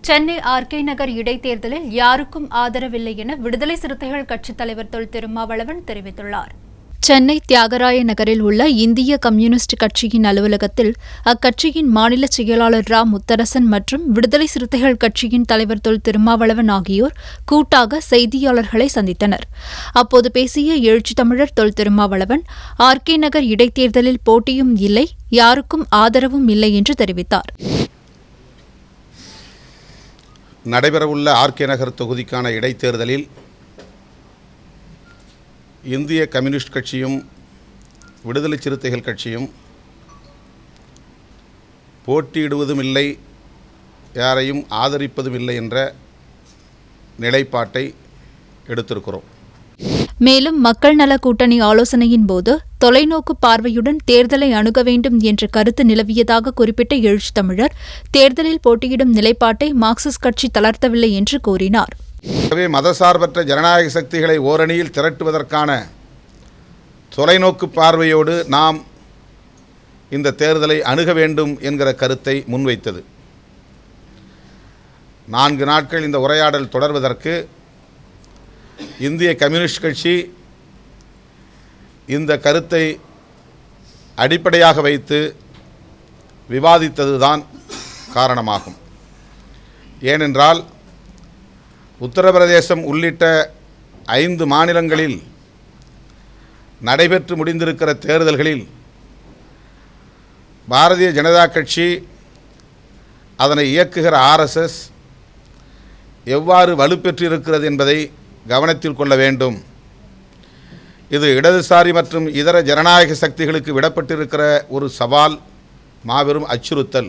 Chennai RK நகர் இடைத்தேர்தலில் யாருக்கும் ஆதரவில்லை என விடுதலை சிறுத்தைகள் கட்சித் தலைவர் தொல் திருமாவளவன் தெரிவித்துள்ளார். சென்னை தியாகராய நகரில் உள்ள இந்திய கம்யூனிஸ்ட் கட்சியின் அலுவலகத்தில் அக்கட்சியின் மாநில செயலாளர் ரா முத்தரசன் மற்றும் விடுதலை சிறுத்தைகள் கட்சியின் தலைவர் தொல் திருமாவளவன் ஆகியோர் கூட்டாக செய்தியாளர்களை சந்தித்தனர். அப்போது பேசிய எழுச்சி தமிழர் தொல் திருமாவளவன் ஆர்கே நகர் இடைத்தேர்தலில் போட்டியும் இல்லை, யாருக்கும் ஆதரவும் இல்லை என்று தெரிவித்தார். நடைபெறவுள்ள ஆர்கே நகர் தொகுதிக்கான இடைத்தேர்தலில் இந்திய கம்யூனிஸ்ட் கட்சியும் விடுதலை சிறுத்தைகள் கட்சியும் போட்டியிடுவதும் இல்லை, யாரையும் ஆதரிப்பதும் இல்லை என்ற நிலைப்பாட்டை எடுத்திருக்கிறோம். மேலும் மக்கள் நல கூட்டணி ஆலோசனையின் போது தொலைநோக்கு பார்வையுடன் தேர்தலை அணுக வேண்டும் என்ற கருத்து நிலவியதாக குறிப்பிட்ட எழுச்சி தமிழர் தேர்தலில் போட்டியிடும் நிலைப்பாட்டை மார்க்சிஸ்ட் கட்சி தளர்த்தவில்லை என்று கூறினார். எனவே மதசார்பற்ற ஜனநாயக சக்திகளை ஓரணியில் திரட்டுவதற்கான தொலைநோக்கு பார்வையோடு நாம் இந்த தேர்தலை அணுக வேண்டும் என்கிற கருத்தை முன்வைத்தது. 4 நாட்கள் இந்த உரையாடல் தொடர்வதற்கு இந்திய கம்யூனிஸ்ட் கட்சி இந்த கருத்தை அடிப்படையாக வைத்து விவாதித்ததுதான் காரணமாகும். ஏனென்றால் உத்தரப்பிரதேசம் உள்ளிட்ட 5 மாநிலங்களில் நடைபெற்று முடிந்திருக்கிற தேர்தல்களில் பாரதிய ஜனதா கட்சி, அதனை இயக்குகிற RSS எவ்வாறு வலுப்பெற்றிருக்கிறது என்பதை கவனத்தில் கொள்ள வேண்டும். இது இடதுசாரி மற்றும் இதர ஜனநாயக சக்திகளுக்கு விடப்பட்டிருக்கிற ஒரு சவால், மாபெரும் அச்சுறுத்தல்.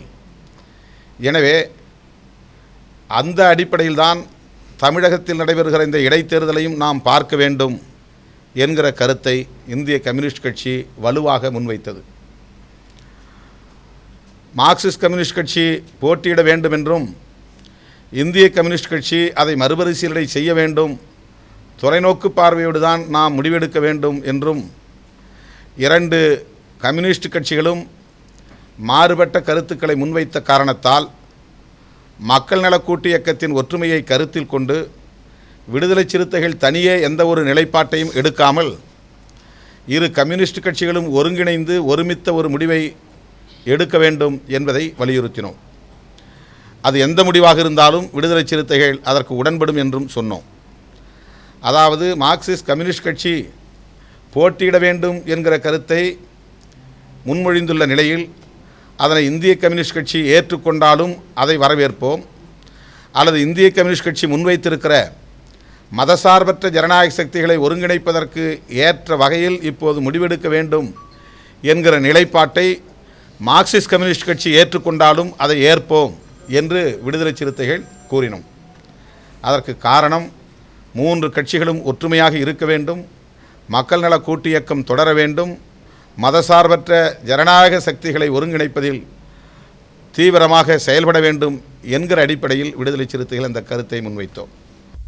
எனவே அந்த அடிப்படையில்தான் தமிழகத்தில் நடைபெறுகிற இந்த இடைத்தேர்தலையும் நாம் பார்க்க வேண்டும் என்கிற கருத்தை இந்திய கம்யூனிஸ்ட் கட்சி வலுவாக முன்வைத்தது. மார்க்சிஸ்ட் கம்யூனிஸ்ட் கட்சி போட்டியிட வேண்டும் என்றும் இந்திய கம்யூனிஸ்ட் கட்சி அதை மறுபரிசீலனை செய்ய வேண்டும், தொலைநோக்கு பார்வையோடு தான் நாம் முடிவெடுக்க வேண்டும் என்றும் 2 கம்யூனிஸ்ட் கட்சிகளும் மாறுபட்ட கருத்துக்களை முன்வைத்த காரணத்தால் மக்கள் நல கூட்டு இயக்கத்தின் ஒற்றுமையை கருத்தில் கொண்டு விடுதலை சிறுத்தைகள் தனியே எந்த ஒரு நிலைப்பாட்டையும் எடுக்காமல் 2 கம்யூனிஸ்ட் கட்சிகளும் ஒருங்கிணைந்து ஒருமித்த ஒரு முடிவை எடுக்க வேண்டும் என்பதை வலியுறுத்தினோம். அது எந்த முடிவாக இருந்தாலும் விடுதலை சிறுத்தைகள் அதற்கு உடன்படும் என்றும் சொன்னோம். அதாவது மார்க்சிஸ்ட் கம்யூனிஸ்ட் கட்சி போட்டியிட வேண்டும் என்கிற கருத்தை முன்மொழிந்துள்ள நிலையில் அதனை இந்திய கம்யூனிஸ்ட் கட்சி ஏற்றுக்கொண்டாலும் அதை வரவேற்போம். அல்லது இந்திய கம்யூனிஸ்ட் கட்சி முன்வைத்திருக்கிற மதசார்பற்ற ஜனநாயக சக்திகளை ஒருங்கிணைப்பதற்கு ஏற்ற வகையில் இப்போது முடிவெடுக்க வேண்டும் என்கிற நிலைப்பாட்டை மார்க்சிஸ்ட் கம்யூனிஸ்ட் கட்சி ஏற்றுக்கொண்டாலும் அதை ஏற்போம் என்று விடுதலை சிறுத்தைகள் கூறினோம். அதற்கு காரணம் 3 கட்சிகளும் ஒற்றுமையாக இருக்க வேண்டும், மக்கள் நல கூட்டு இயக்கம் தொடர வேண்டும், மதசார்பற்ற ஜனநாயக சக்திகளை ஒருங்கிணைப்பதில் தீவிரமாக செயல்பட வேண்டும் என்கிற அடிப்படையில் விடுதலை சிறுத்தைகள் அந்த கருத்தை முன்வைத்தோம்.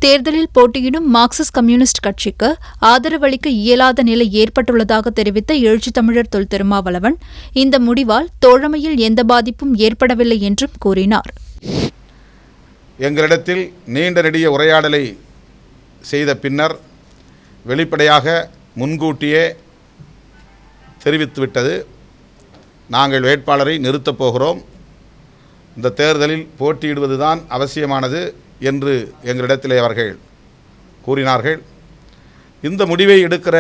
தேர்தலில் போட்டியிடும் மார்க்சிஸ்ட் கம்யூனிஸ்ட் கட்சிக்கு ஆதரவளிக்க இயலாத நிலை ஏற்பட்டுள்ளதாக தெரிவித்த எழுச்சி தமிழர் தொல் திருமாவளவன் இந்த முடிவால் தோழமையில் எந்த பாதிப்பும் ஏற்படவில்லை என்றும் கூறினார். எங்களிடத்தில் நீண்ட நெடிய உரையாடலை செய்த பின்னர் வெளிப்படையாக முன்கூட்டியே தெரிவித்துவிட்டது, நாங்கள் வேட்பாளரை நிறுத்தப் போகிறோம், இந்த தேர்தலில் போட்டியிடுவதுதான் அவசியமானது என்று எங்களிடத்திலே அவர்கள் கூறினார்கள். இந்த முடிவை எடுக்கிற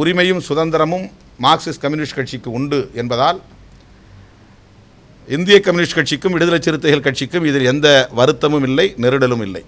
உரிமையும் சுதந்திரமும் மார்க்சிஸ்ட் கம்யூனிஸ்ட் கட்சிக்கு உண்டு என்பதால் இந்திய கம்யூனிஸ்ட் கட்சிக்கும் விடுதலை சிறுத்தைகள் கட்சிக்கும் இதில் எந்த வருத்தமும் இல்லை, நெருடலும் இல்லை.